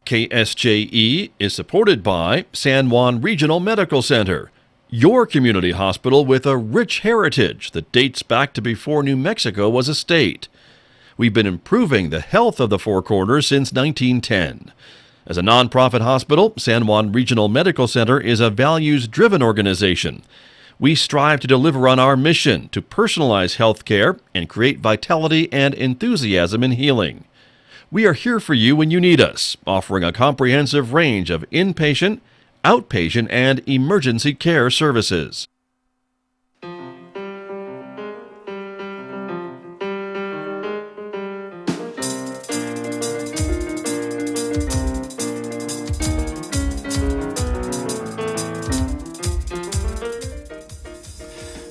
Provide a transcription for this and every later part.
KSJE is supported by San Juan Regional Medical Center, your community hospital with a rich heritage that dates back to before New Mexico was a state. We've been improving the health of the Four Corners since 1910. As a nonprofit hospital, San Juan Regional Medical Center is a values-driven organization. We strive to deliver on our mission to personalize health care and create vitality and enthusiasm in healing. We are here for you when you need us, offering a comprehensive range of inpatient, outpatient, and emergency care services.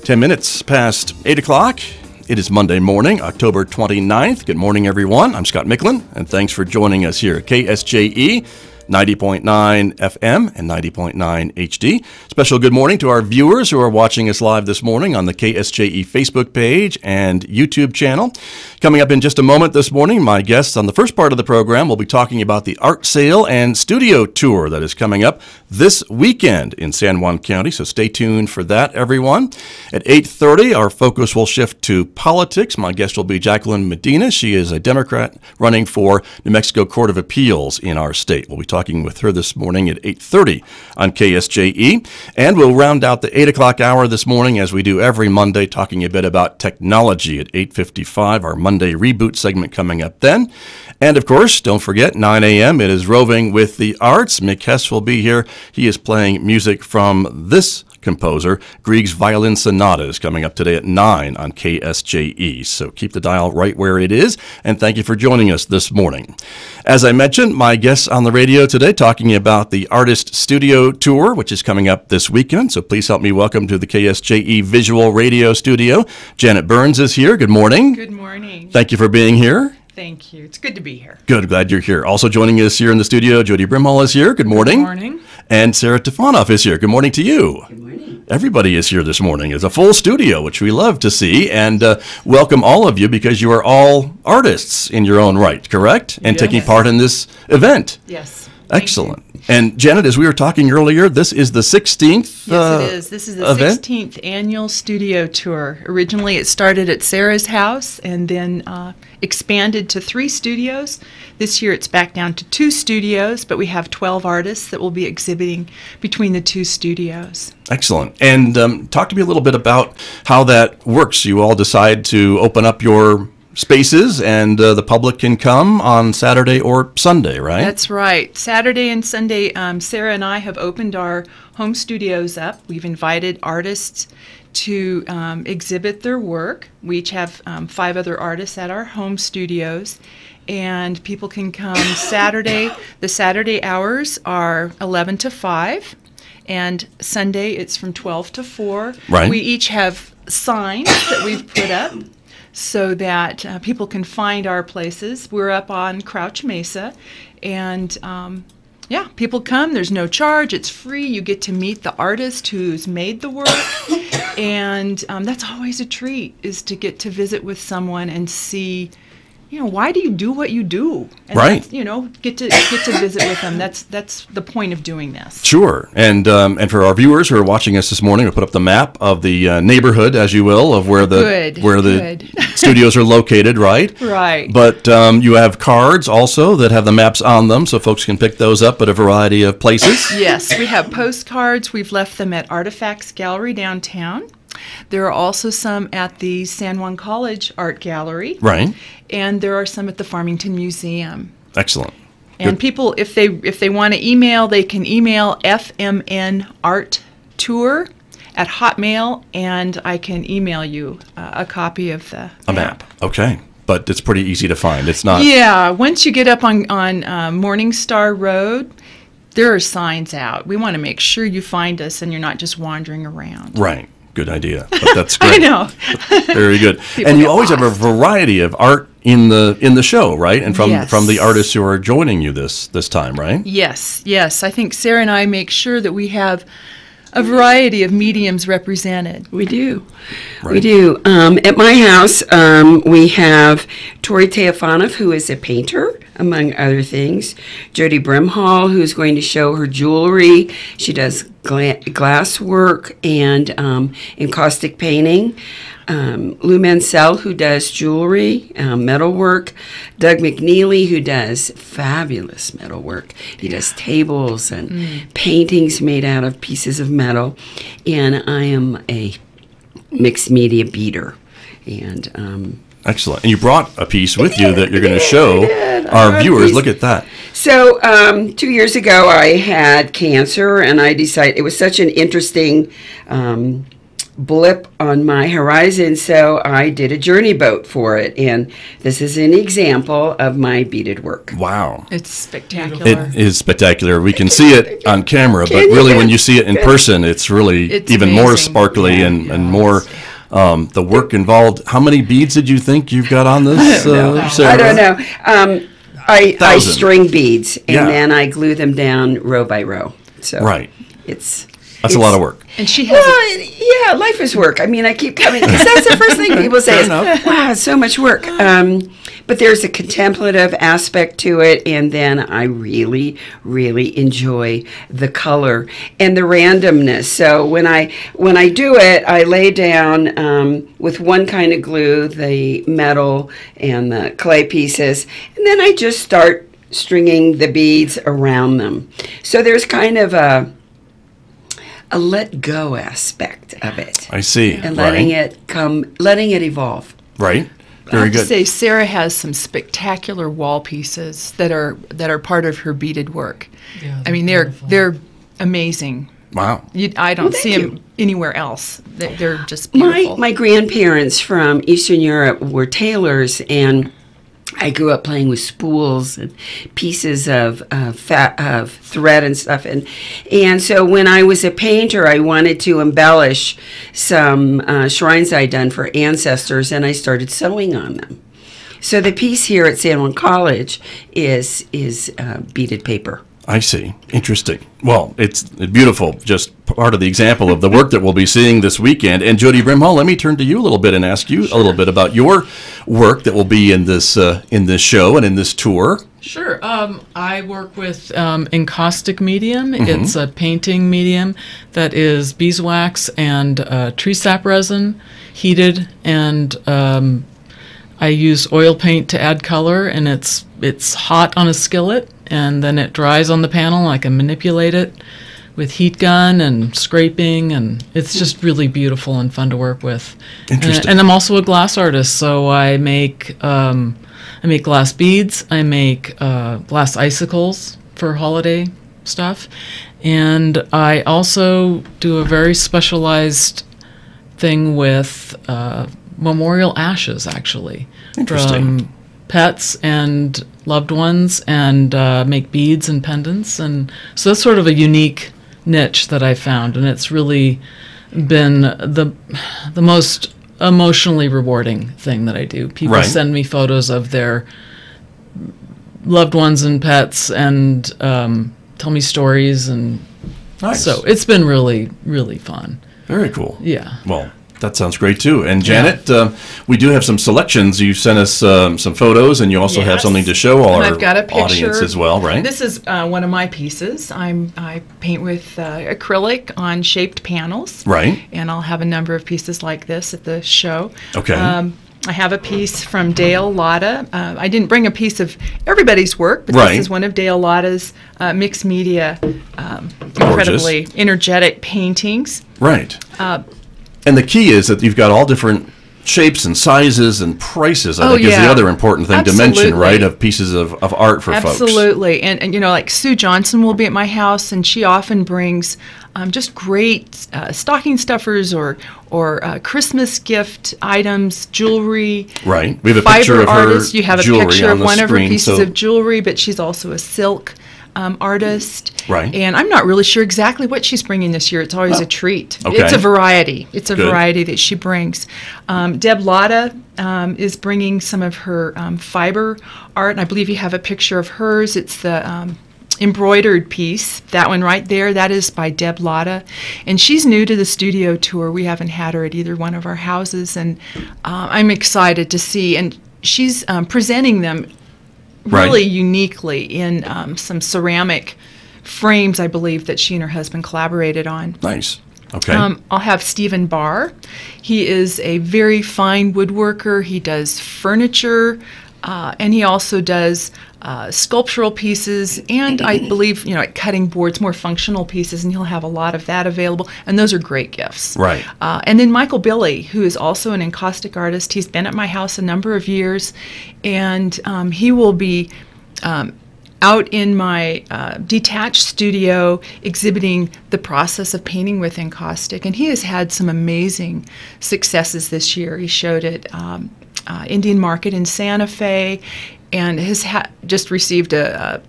Ten minutes past 8 o'clock. It is Monday morning, October 29th. Good morning, everyone. I'm Scott Michlin, and thanks for joining us here at KSJE, 90.9 FM and 90.9 HD. Special good morning to our viewers who are watching us live this morning on the KSJE Facebook page and YouTube channel. Coming up in just a moment this morning, my guests on the first part of the program will be talking about the art sale and studio tour that is coming up this weekend in San Juan County, so stay tuned for that, everyone. At 8:30, our focus will shift to politics. My guest will be Jacqueline Medina. She is a Democrat running for New Mexico Court of Appeals in our state. We'll be talking with her this morning at 8:30 on KSJE. And we'll round out the 8 o'clock hour this morning, as we do every Monday, talking a bit about technology at 8:55, our Monday Reboot segment coming up then. And, of course, don't forget, 9 a.m., it is Roving with the Arts. Mick Hess will be here. He is playing music from this composer. Grieg's Violin Sonata is coming up today at 9 on KSJE. So keep the dial right where it is, and thank you for joining us this morning. As I mentioned, my guests on the radio today talking about the Artist Studio Tour, which is coming up this weekend. So please help me welcome to the KSJE Visual Radio Studio. Janet Burns is here. Good morning. Good morning. Thank you for being here. Thank you. It's good to be here. Good. Glad you're here. Also joining us here in the studio, Jody Brimhall is here. Good morning. Good morning. And Sarah Tefanoff is here. Good morning to you. Good morning. Everybody is here this morning. It's a full studio, which we love to see, and welcome all of you because you are all artists in your own right, correct? And Yes. taking part in this event. Yes. Excellent. And Janet, as we were talking earlier, this is the 16th Yes, it is. This is the event? 16th annual studio tour. Originally, it started at Sarah's house and then expanded to 3 studios. This year, it's back down to 2 studios, but we have 12 artists that will be exhibiting between the 2 studios. Excellent. And talk to me a little bit about how that works. You all decide to open up your spaces, and the public can come on Saturday or Sunday, right? That's right. Saturday and Sunday, Sarah and I have opened our home studios up. We've invited artists to exhibit their work. We each have 5 other artists at our home studios, and people can come Saturday. The Saturday hours are 11 to 5, and Sunday it's from 12 to 4. Right. We each have signs that we've put up so that people can find our places. We're up on Crouch Mesa, and yeah, people come. There's no charge. It's free. You get to meet the artist who's made the work, and that's always a treat, is to get to visit with someone and see, you know, why do you do what you do? And right. You know, get to visit with them. That's the point of doing this. Sure. And for our viewers who are watching us this morning, we'll put up the map of the neighborhood, as you will, of where the studios are located, right? Right. But you have cards also that have the maps on them, so folks can pick those up at a variety of places. Yes, we have postcards. We've left them at Artifacts Gallery downtown. There are also some at the San Juan College Art Gallery. Right. And there are some at the Farmington Museum. Excellent. And Good. people, if they want to email, they can email fmnarttour at Hotmail, and I can email you a copy of the map. Okay. But it's pretty easy to find. It's not... Yeah. Once you get up on Morningstar Road, there are signs out. We want to make sure you find us and you're not just wandering around. Right. Good idea. But that's great. I know. Very good. And you always have a variety of art in the show, right? And from the artists who are joining you this time, right? Yes. I think Sarah and I make sure that we have a variety of mediums represented. We do. Right. We do. At my house, we have Tori Teofanov, who is a painter. among other things. Jody Brimhall, who's going to show her jewelry. She does glass work and encaustic painting. Lou Mansell, who does jewelry, metalwork. Doug McNeely, who does fabulous metalwork. He does tables and paintings made out of pieces of metal. And I am a mixed media beader. And excellent. And you brought a piece with you that you're going to show our viewers. Look at that. So 2 years ago, I had cancer, and I decided it was such an interesting blip on my horizon, so I did a journey boat for it, and this is an example of my beaded work. Wow. It's spectacular. It is spectacular. We can see it on camera, but really when you see it in person, it's really even more sparkly and more the work involved. How many beads did you think you've got on this, Sarah? I don't know. I string beads, and then I glue them down row by row. So that's a lot of work. And she has life is work. I mean, I keep coming, because that's the first thing people say is, wow, it's so much work. But there's a contemplative aspect to it, and then I really, really enjoy the color and the randomness. So when I do it, I lay down with one kind of glue, the metal and the clay pieces, and then I just start stringing the beads around them. So there's kind of a let go aspect of it. I see. And letting it evolve. Right. I have to say, Sarah has some spectacular wall pieces that are part of her beaded work. Yeah, I mean, they're amazing. Wow. I don't see them anywhere else. They're just beautiful. My grandparents from Eastern Europe were tailors, and I grew up playing with spools and pieces of thread and stuff, and so when I was a painter, I wanted to embellish some shrines I'd done for ancestors, and I started sewing on them. So the piece here at San Juan College is beaded paper. I see. Interesting. Well, it's beautiful. Just part of the example of the work that we'll be seeing this weekend. And Jody Brimhall, let me turn to you a little bit and ask you a little bit about your work that will be in this show and in this tour. Sure. I work with encaustic medium. It's a painting medium that is beeswax and tree sap resin, heated, and I use oil paint to add color, and it's hot on a skillet, and then it dries on the panel. I can manipulate it with heat gun and scraping, and it's just really beautiful and fun to work with. Interesting. And I'm also a glass artist, so I make glass beads. I make glass icicles for holiday stuff, and I also do a very specialized thing with memorial ashes, actually, from pets and loved ones, and make beads and pendants. And so that's sort of a unique niche that I found, and it's really been the most emotionally rewarding thing that I do. People send me photos of their loved ones and pets, and tell me stories, and so it's been really, really fun. Very cool. Yeah. Well, that sounds great too. And Janet, we do have some selections. You sent us some photos, and you also have something to show all our audience as well, right? This is one of my pieces. I paint with acrylic on shaped panels. Right. And I'll have a number of pieces like this at the show. Okay. I have a piece from Dale Lotta. I didn't bring a piece of everybody's work, but this is one of Dale Lotta's mixed media, incredibly energetic paintings. Right. And the key is that you've got all different shapes and sizes and prices, I think is the other important thing to mention, right, of pieces of art for folks. Absolutely. And you know, like Sue Johnson will be at my house, and she often brings just great stocking stuffers or Christmas gift items, jewelry. Right. We have a picture of her artist. You have a picture of one of her pieces so of jewelry, but she's also a silk artist. Right. And I'm not really sure exactly what she's bringing this year. It's always a treat. Okay. It's a variety. It's a variety that she brings. Deb Lotta is bringing some of her fiber art, and I believe you have a picture of hers. It's the embroidered piece. That one right there, that is by Deb Lotta. And she's new to the studio tour. We haven't had her at either one of our houses, and I'm excited to see. And she's presenting them really uniquely in some ceramic frames, I believe, that she and her husband collaborated on. Nice. Okay. I'll have Stephen Barr. He is a very fine woodworker. He does furniture, and he also does sculptural pieces, and I believe, like cutting boards, more functional pieces, and he'll have a lot of that available, and those are great gifts. Right. And then Michael Billy, who is also an encaustic artist. He's been at my house a number of years, and he will be out in my detached studio exhibiting the process of painting with encaustic, and he has had some amazing successes this year. He showed at Indian Market in Santa Fe, and has just received an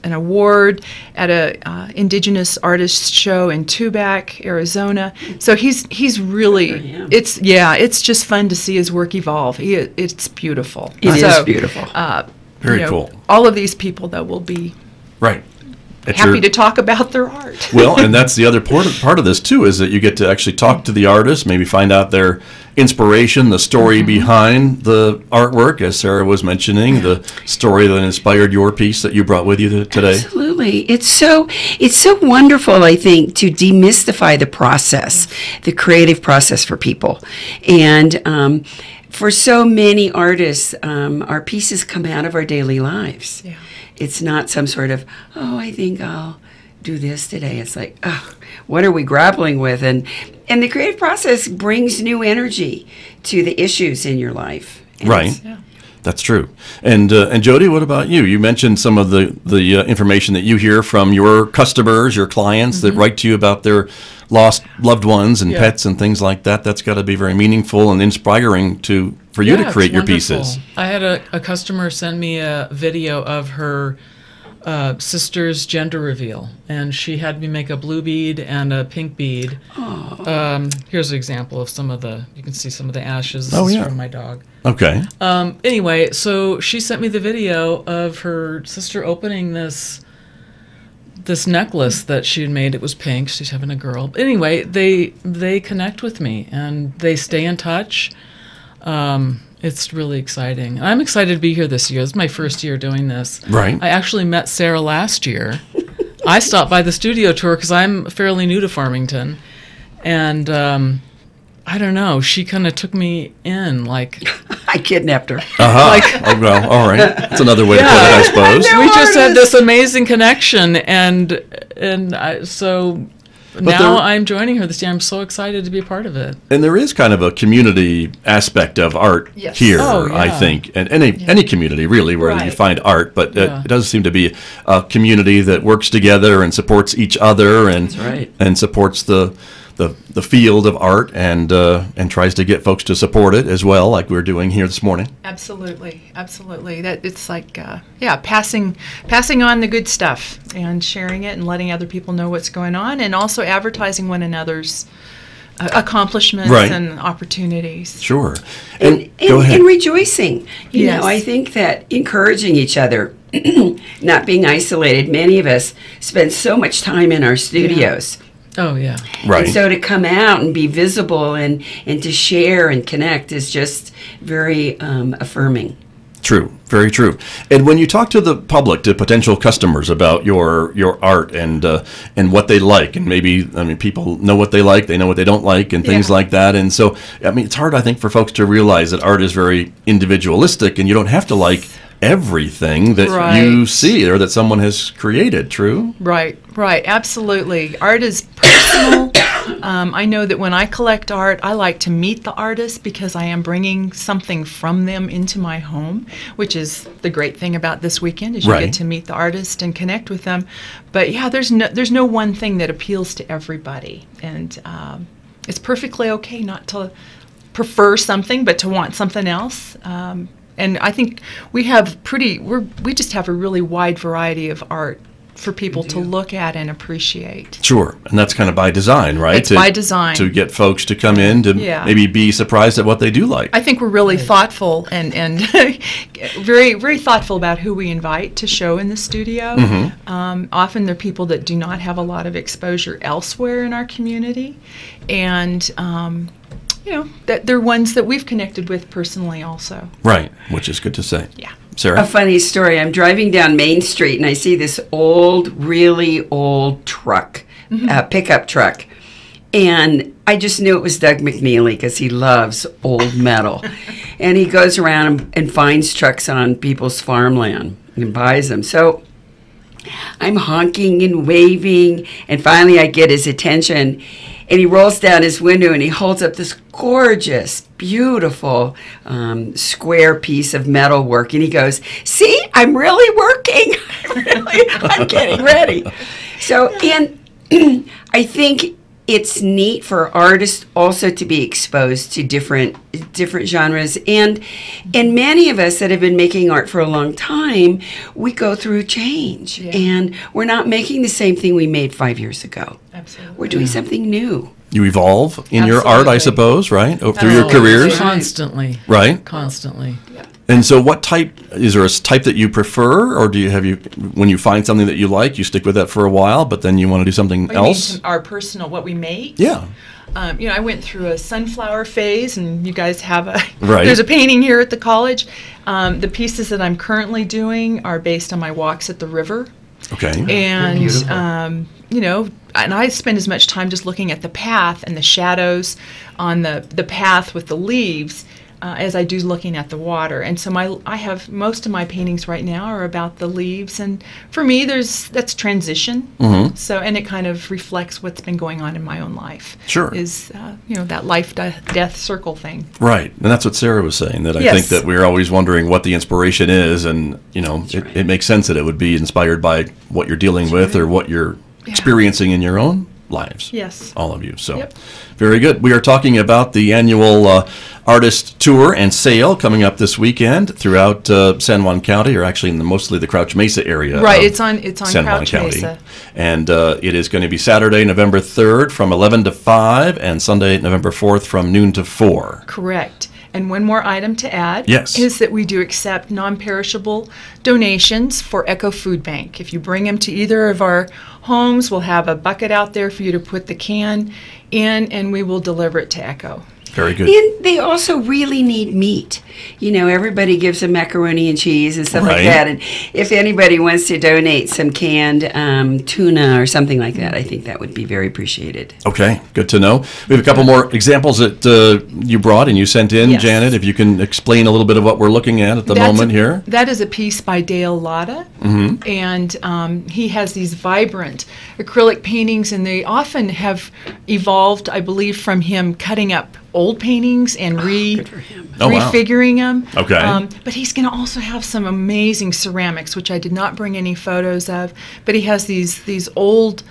award at a Indigenous Artists Show in Tubac, Arizona. So he's really it's just fun to see his work evolve. It's beautiful. It is beautiful. Very cool. All of these people that will be right. happy to talk about their art. Well, and that's the other part of this too, is that you get to actually talk to the artist, maybe find out their inspiration, the story behind the artwork, as Sarah was mentioning, the story that inspired your piece that you brought with you today. Absolutely. It's so wonderful, I think, to demystify the process, the creative process for people. And for so many artists, our pieces come out of our daily lives. Yeah. It's not some sort of, I think I'll do this today. It's like, what are we grappling with? And the creative process brings new energy to the issues in your life. And right. That's true. And Jody, what about you? You mentioned some of the information that you hear from your customers, your clients that write to you about their lost loved ones and pets and things like that. That's got to be very meaningful and inspiring for you to create your pieces. I had a customer send me a video of her sister's gender reveal, and she had me make a blue bead and a pink bead. Here's an example of you can see some of the ashes. This is from my dog. Okay. Anyway, so she sent me the video of her sister opening this necklace that she had made. It was pink. She's having a girl. But anyway, they connect with me and they stay in touch. It's really exciting. And I'm excited to be here this year. This is my first year doing this. Right. I actually met Sarah last year. I stopped by the studio tour because I'm fairly new to Farmington. And I don't know, she kind of took me in like... I kidnapped her. Well, all right. That's another way to put it, I suppose. We just had this amazing connection, and so now I'm joining her this year. I'm so excited to be a part of it. And there is kind of a community aspect of art here, I think, and any community really where you find art, but it does seem to be a community that works together and supports each other and supports the field of art and tries to get folks to support it as well, like we're doing here this morning. Absolutely. That it's like passing on the good stuff and sharing it and letting other people know what's going on, and also advertising one another's accomplishments and opportunities. Sure. And go ahead. And rejoicing. You know, I think that encouraging each other, not being isolated. Many of us spend so much time in our studios. Oh, yeah. Right. And so to come out and be visible and to share and connect is just very affirming. True. Very true. And when you talk to the public, to potential customers about your art and what they like, and maybe, people know what they like, they know what they don't like, and things like that. And so, it's hard, I think, for folks to realize that art is very individualistic, and you don't have to like everything that you see or that someone has created. True? Right. Absolutely. Art is personal. I know that when I collect art, I like to meet the artist because I am bringing something from them into my home, which is the great thing about this weekend, is you get to meet the artist and connect with them. But there's no one thing that appeals to everybody, and it's perfectly okay not to prefer something, but to want something else. And I think we just have a really wide variety of art for people to look at and appreciate. Sure, and that's kind of by design, right? It's by design. To get folks to come in to maybe be surprised at what they do like. I think we're really thoughtful and very, very thoughtful about who we invite to show in the studio. Often they're people that do not have a lot of exposure elsewhere in our community, and that they're ones that we've connected with personally also. Right, which is good to say. Yeah. Sarah? A funny story. I'm driving down Main Street and I see this old, really old truck, pickup truck. And I just knew it was Doug McNeely because he loves old metal. And he goes around and finds trucks on people's farmland and buys them. So I'm honking and waving, and finally I get his attention. And he rolls down his window and he holds up this gorgeous, beautiful square piece of metal work. And he goes, "See, I'm really working. I'm getting ready." So, and I think it's neat for artists also to be exposed to different genres, and many of us that have been making art for a long time, we go through change, and we're not making the same thing we made 5 years ago. Absolutely. We're doing something new. You evolve in your art, I suppose, right? Through your careers? Constantly. Right? Constantly. And so what type, is there a type that you prefer, or when you find something that you like, you stick with that for a while, but then you want to do something else? Mean our personal, what we make? Yeah. I went through a sunflower phase, and you guys have Right. There's a painting here at the college. The pieces that I'm currently doing are based on my walks at the river. Okay. And, and I spend as much time just looking at the path and the shadows on the path with the leaves as I do looking at the water. And so I have most of my paintings right now are about the leaves, and for me that's transition. Mm-hmm. So, and it kind of reflects what's been going on in my own life. Sure. Is that life death circle thing. Right. And that's what Sarah was saying, that I think that we're always wondering what the inspiration is, and it makes sense that it would be inspired by what you're dealing with or what you're experiencing in your own lives. Yes. All of you. So very good. We are talking about the annual artist tour and sale coming up this weekend throughout San Juan County, or actually in mostly the Crouch Mesa area. Right. It's on San Juan Crouch County. Mesa. And it is going to be Saturday, November 3rd from 11 to 5, and Sunday, November 4th from noon to 4. Correct. And one more item to add is that we do accept non-perishable donations for Echo Food Bank. If you bring them to either of our homes, we'll have a bucket out there for you to put the can in, and we will deliver it to Echo. Very good. And they also really need meat. Everybody gives them macaroni and cheese and stuff like that. And if anybody wants to donate some canned tuna or something like that, I think that would be very appreciated. Okay, good to know. We have a couple more examples that you brought and you sent in, Janet. If you can explain a little bit of what we're looking at the moment here. That is a piece by Dale Latta, and he has these vibrant acrylic paintings, and they often have evolved, I believe, from him cutting up old paintings and refiguring them. Okay. But he's going to also have some amazing ceramics, which I did not bring any photos of. But he has these old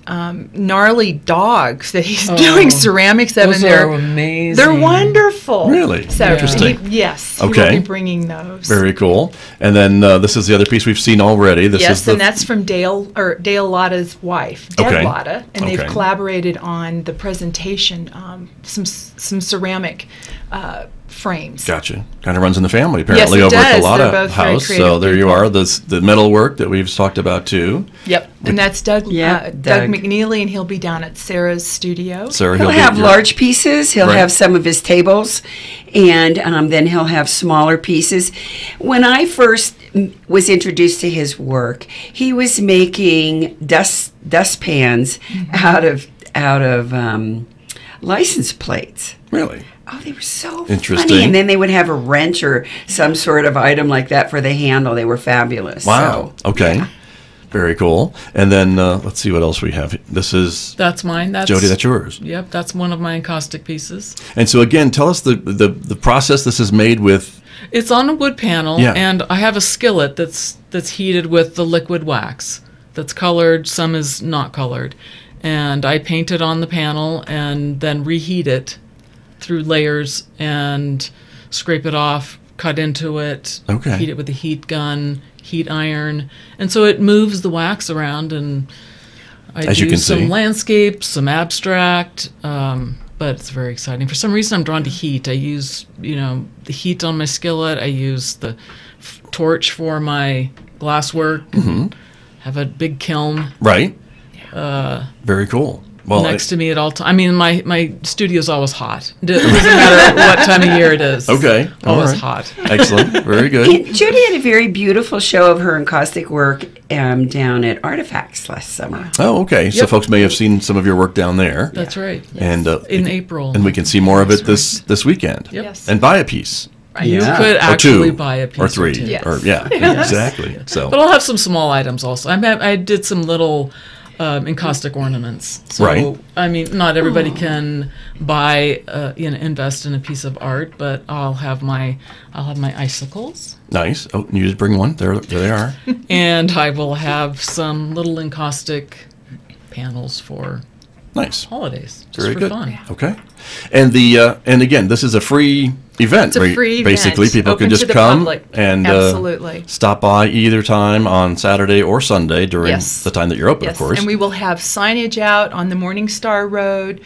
gnarly dogs that he's doing ceramics of. Those are amazing. They're wonderful. Really? So interesting. He will be bringing those. Very cool. And then this is the other piece we've seen already. And that's from Dale Latta's wife, Deb Latta, and they've collaborated on the presentation, some ceramic frames. Gotcha. Kind of runs in the family, apparently, yes, it over does. at the Latta They're both house. very So there you people. are, the metal work that we've talked about too. Yep. And that's Doug Doug McNeely, and he'll be down at Sarah's studio. Sarah, He'll have large pieces. He'll have some of his tables, and then he'll have smaller pieces. When I first was introduced to his work, he was making dustpans out of license plates. Really? Oh, they were so interesting. funny. And then they would have a wrench or some sort of item like that for the handle. They were fabulous. Wow. So, okay. Very cool. And then let's see what else we have. That's mine. Jody, that's yours. Yep, that's one of my encaustic pieces. And so again, tell us the process this is made with. It's on a wood panel, and I have a skillet that's heated with the liquid wax. That's colored. Some is not colored, and I paint it on the panel and then reheat it through layers and scrape it off, cut into it, heat it with a heat gun, heat iron, and so it moves the wax around, and I do some landscape, some abstract, but it's very exciting. For some reason I'm drawn to heat. I use, the heat on my skillet, I use the torch for my glasswork, have a big kiln. Right. Very cool. Well, next to me at all times. I mean, my studio's always hot. It doesn't matter what time of year it is. Okay. Always All right. hot. Excellent. Very good. And Judy had a very beautiful show of her encaustic work down at Artifacts last summer. Oh, okay. So Yep. folks may have seen some of your work down there. That's right. And In April. And we can see more of it this weekend. Yep. Yes. And buy a piece. You Yeah. could Or actually two. buy a piece Or three. two. Yes. Or, yeah. Exactly. So. But I'll have some small items also. I did some little encaustic ornaments. So, Right. I mean, not everybody can buy, invest in a piece of art, but I'll have my icicles, Nice. Oh, you just bring one. There they are. and I will have some little encaustic panels for Nice. holidays, just Very for good. fun. Okay. And and again, this is a free event. It's a right? free Basically, event, people open can just to the come public. and Absolutely. stop by either time on Saturday or Sunday during Yes. the time that you're open, Yes, of course. and we will have signage out on the Morningstar Road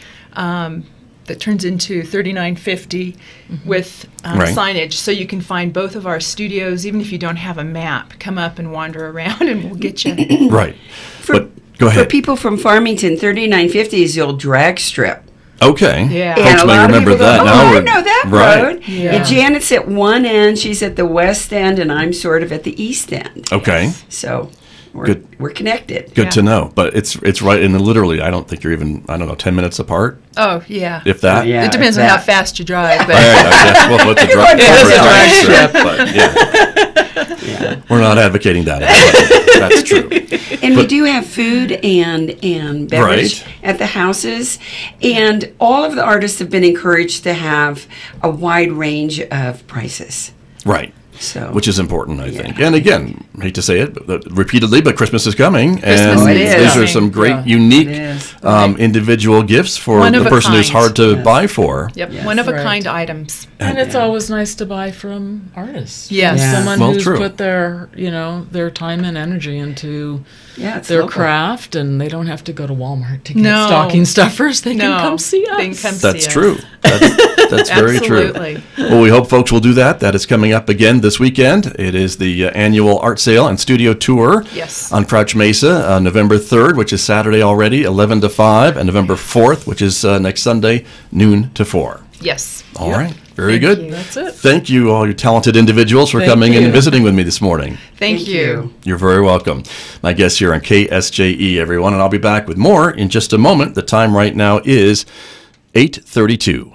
that turns into 3950 with Right. signage, so you can find both of our studios. Even if you don't have a map, come up and wander around, and we'll get you. Right. For, But go for ahead. people from Farmington, 3950 is the old drag strip. Okay. Yeah. Folks And a may lot of remember people go, that oh, now. I We're- know that right. road. Yeah. And Janet's at one end, she's at the west end, and I'm sort of at the east end. Okay. So Good. we're connected. Good Yeah. to know. But it's right in the literally, I don't think you're even, 10 minutes apart, Oh, yeah. if that. Yeah. It depends on it's how that. fast you drive, Right, but I guess. Well, it's a drag, It is a drag strip. But, yeah. We're not advocating that. That's true. And we do have food and beverage Right. at the houses. And all of the artists have been encouraged to have a wide range of prices. Right. So Which is important, I Yeah. think. And again, I hate to say it repeatedly, but Christmas is coming. and it is. these are coming. some great, Yeah. unique It is. individual gifts for One the of a person who's kind. hard to Yes. buy for. yep, Yes. one of a Right. kind items. And it's always nice to buy from artists. Yes. Yeah. Someone Well, who's true. put their time and energy into yeah, it's their local. craft, and they don't have to go to Walmart to get No. stocking stuffers. They No. can come see us. They can come That's see us. true. That's very true. Absolutely. Well, we hope folks will do that. That is coming up again this weekend. It is the annual art sale and studio tour Yes. on Crouch Mesa, November 3rd, which is Saturday already, 11 to 5, and November 4th, which is next Sunday, noon to 4. Yes. All right. Very Thank good. you. That's it. Thank you, all you talented individuals, for Thank coming in you. and visiting with me this morning. Thank you. You're very welcome. My guest here on KSJE, everyone, and I'll be back with more in just a moment. The time right now is 8:32.